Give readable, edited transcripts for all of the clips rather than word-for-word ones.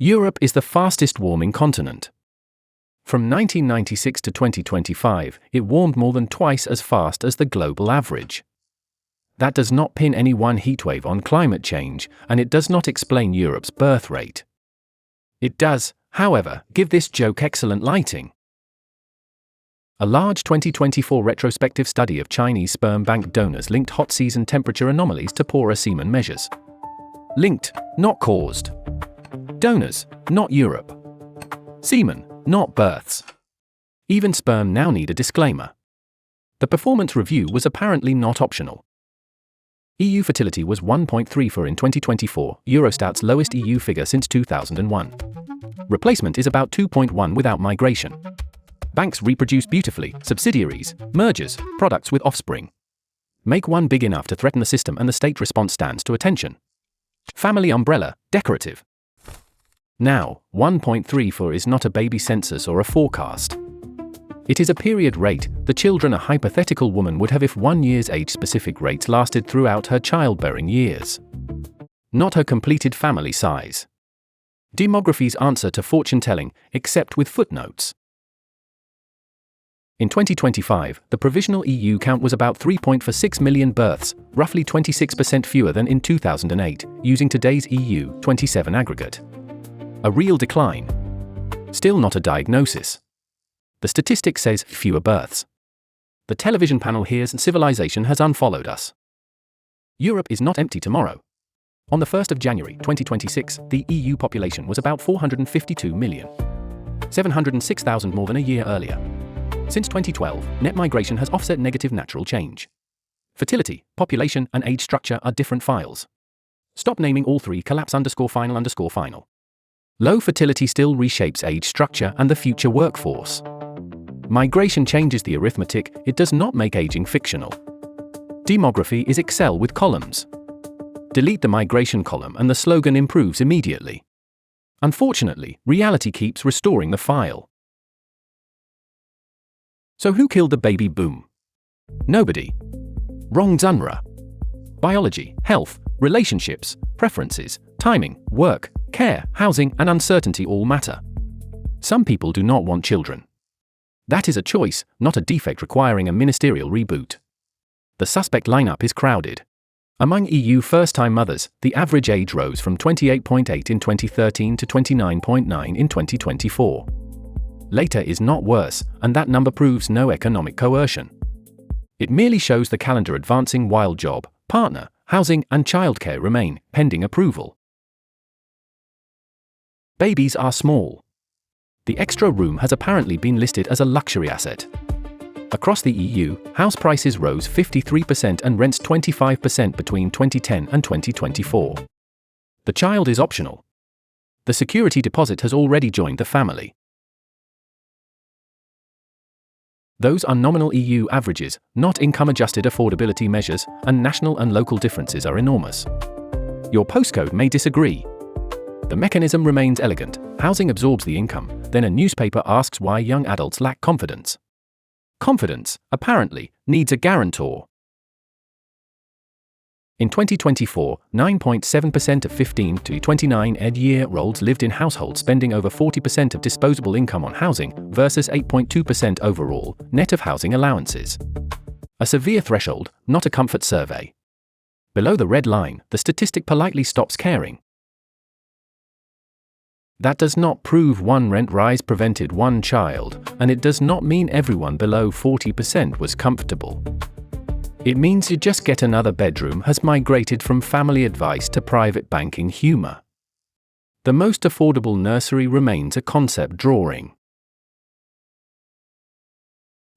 Europe is the fastest warming continent. From 1996 to 2025, it warmed more than twice as fast as the global average. That does not pin any one heatwave on climate change, and it does not explain Europe's birth rate. It does, however, give this joke excellent lighting. A large 2024 retrospective study of Chinese sperm bank donors linked hot season temperature anomalies to poorer semen measures. Linked, not caused. Donors, not Europe. Semen, not births. Even sperm now need a disclaimer. The performance review was apparently not optional. EU fertility was 1.34 in 2024, Eurostat's lowest EU figure since 2001. Replacement is about 2.1 without migration. Banks reproduce beautifully, subsidiaries, mergers, products with offspring. Make one big enough to threaten the system and the state response stands to attention. Family umbrella, decorative. Now, 1.34 is not a baby census or a forecast. It is a period rate, the children a hypothetical woman would have if 1 year's age-specific rates lasted throughout her childbearing years. Not her completed family size. Demography's answer to fortune-telling, except with footnotes. In 2025, the provisional EU count was about 3.46 million births, roughly 26% fewer than in 2008, using today's EU 27 aggregate. A real decline. Still not a diagnosis. The statistic says fewer births. The television panel hears civilization has unfollowed us. Europe is not empty tomorrow. On the 1st of January 2026, the EU population was about 452 million. 706,000 more than a year earlier. Since 2012, net migration has offset negative natural change. Fertility, population, and age structure are different files. Stop naming all three. collapse_final_final. Low fertility still reshapes age structure and the future workforce. Migration changes the arithmetic, it does not make aging fictional. Demography is Excel with columns. Delete the migration column and the slogan improves immediately. Unfortunately, reality keeps restoring the file. So who killed the baby boom? Nobody. Wrong genre. Biology, health, relationships, preferences, timing, work, care, housing, and uncertainty all matter. Some people do not want children. That is a choice, not a defect requiring a ministerial reboot. The suspect lineup is crowded. Among EU first-time mothers, the average age rose from 28.8 in 2013 to 29.9 in 2024. Later is not worse, and that number proves no economic coercion. It merely shows the calendar advancing while job, partner, housing, and childcare remain pending approval. Babies are small. The extra room has apparently been listed as a luxury asset. Across the EU, house prices rose 53% and rents 25% between 2010 and 2024. The child is optional. The security deposit has already joined the family. Those are nominal EU averages, not income-adjusted affordability measures, and national and local differences are enormous. Your postcode may disagree. The mechanism remains elegant. Housing absorbs the income, then a newspaper asks why young adults lack confidence. Confidence, apparently, needs a guarantor. In 2024, 9.7% of 15 to 29 en-GB-RyanNeural lived in households spending over 40% of disposable income on housing, versus 8.2% overall, net of housing allowances. A severe threshold, not a comfort survey. Below the red line, the statistic politely stops caring. That does not prove one rent rise prevented one child, and it does not mean everyone below 40% was comfortable. It means you just get another bedroom has migrated from family advice to private banking humor. The most affordable nursery remains a concept drawing.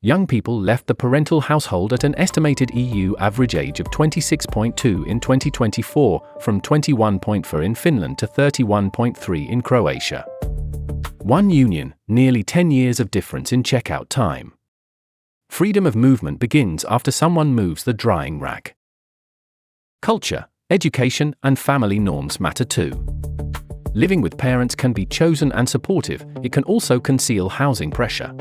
Young people left the parental household at an estimated EU average age of 26.2 in 2024, from 21.4 in Finland to 31.3 in Croatia. One union, nearly 10 years of difference in checkout time. Freedom of movement begins after someone moves the drying rack. Culture, education, and family norms matter too. Living with parents can be chosen and supportive, it can also conceal housing pressure.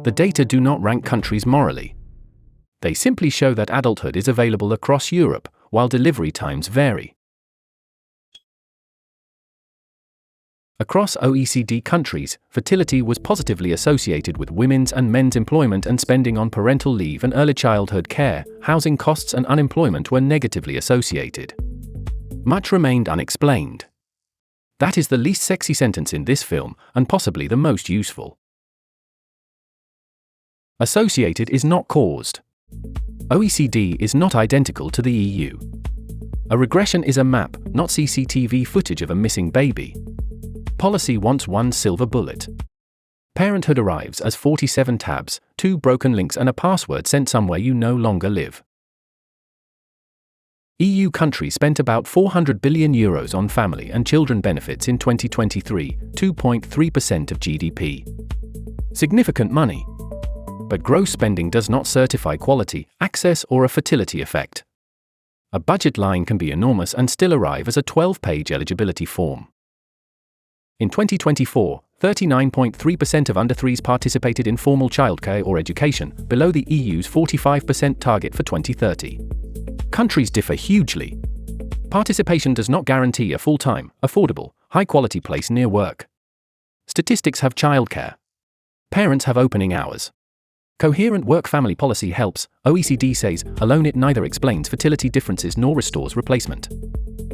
The data do not rank countries morally. They simply show that adulthood is available across Europe, while delivery times vary. Across OECD countries, fertility was positively associated with women's and men's employment and spending on parental leave and early childhood care. Housing costs and unemployment were negatively associated. Much remained unexplained. That is the least sexy sentence in this film, and possibly the most useful. Associated is not caused. OECD is not identical to the EU. A regression is a map, not CCTV footage of a missing baby. Policy wants one silver bullet. Parenthood arrives as 47 tabs, 2 broken links and a password sent somewhere you no longer live. EU countries spent about €400 billion on family and children benefits in 2023, 2.3% of GDP. Significant money. But gross spending does not certify quality, access, or a fertility effect. A budget line can be enormous and still arrive as a 12-page eligibility form. In 2024, 39.3% of under-3s participated in formal childcare or education, below the EU's 45% target for 2030. Countries differ hugely. Participation does not guarantee a full-time, affordable, high-quality place near work. Statistics have childcare. Parents have opening hours. Coherent work-family policy helps, OECD says, alone it neither explains fertility differences nor restores replacement.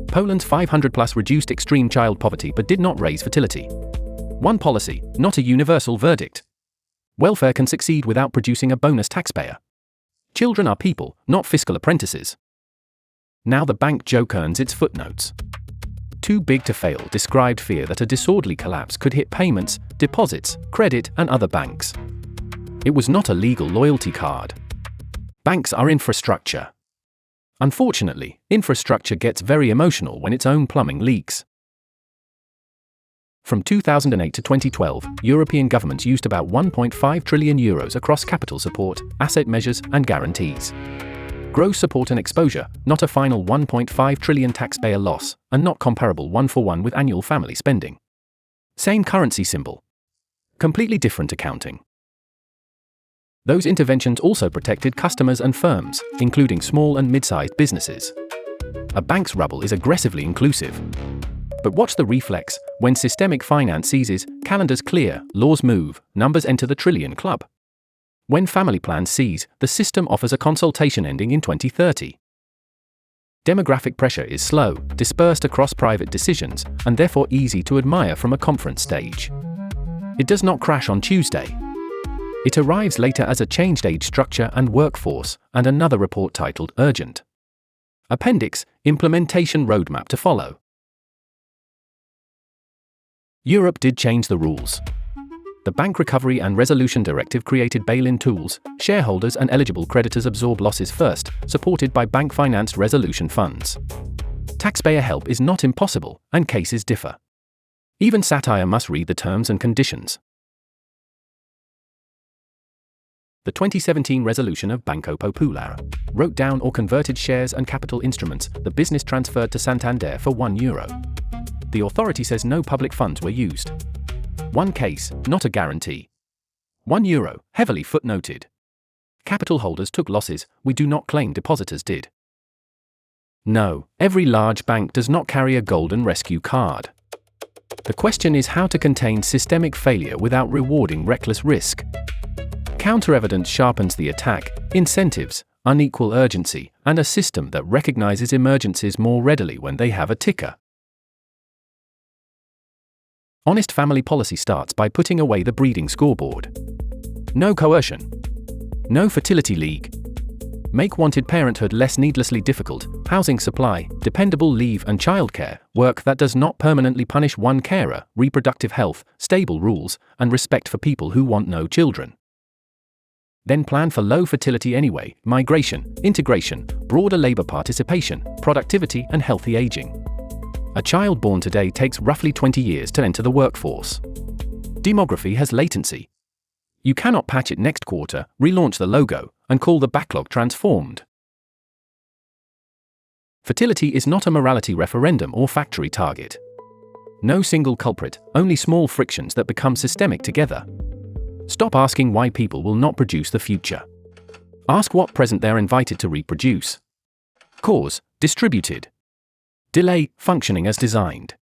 Poland's 500+ reduced extreme child poverty but did not raise fertility. One policy, not a universal verdict. Welfare can succeed without producing a bonus taxpayer. Children are people, not fiscal apprentices. Now the bank joke earns its footnotes. Too big to fail described fear that a disorderly collapse could hit payments, deposits, credit, and other banks. It was not a legal loyalty card. Banks are infrastructure. Unfortunately, infrastructure gets very emotional when its own plumbing leaks. From 2008 to 2012, European governments used about €1.5 trillion across capital support, asset measures, and guarantees. Gross support and exposure, not a final €1.5 trillion taxpayer loss, and not comparable one-for-one with annual family spending. Same currency symbol. Completely different accounting. Those interventions also protected customers and firms, including small and mid-sized businesses. A bank's rubble is aggressively inclusive. But watch the reflex: when systemic finance seizes, calendars clear, laws move, numbers enter the trillion club. When family plans seize, the system offers a consultation ending in 2030. Demographic pressure is slow, dispersed across private decisions, and therefore easy to admire from a conference stage. It does not crash on Tuesday. It arrives later as a changed age structure and workforce, and another report titled Urgent. Appendix: Implementation Roadmap to follow. Europe did change the rules. The Bank Recovery and Resolution Directive created bail-in tools. Shareholders and eligible creditors absorb losses first, supported by bank-financed resolution funds. Taxpayer help is not impossible, and cases differ. Even satire must read the terms and conditions. The 2017 resolution of Banco Popular wrote down or converted shares and capital instruments the business transferred to Santander for €1. The authority says no public funds were used. One case, not a guarantee. €1, heavily footnoted. Capital holders took losses, we do not claim depositors did. No, every large bank does not carry a golden rescue card. The question is how to contain systemic failure without rewarding reckless risk. Counterevidence sharpens the attack: incentives, unequal urgency, and a system that recognizes emergencies more readily when they have a ticker. Honest family policy starts by putting away the breeding scoreboard. No coercion. No fertility league. Make wanted parenthood less needlessly difficult: housing supply, dependable leave and childcare, work that does not permanently punish one carer, reproductive health, stable rules, and respect for people who want no children. Then plan for low fertility anyway: migration, integration, broader labor participation, productivity, and healthy aging. A child born today takes roughly 20 years to enter the workforce. Demography has latency. You cannot patch it next quarter, relaunch the logo, and call the backlog transformed. Fertility is not a morality referendum or factory target. No single culprit, only small frictions that become systemic together. Stop asking why people will not produce the future. Ask what present they're invited to reproduce. Cause: distributed. Delay: functioning as designed.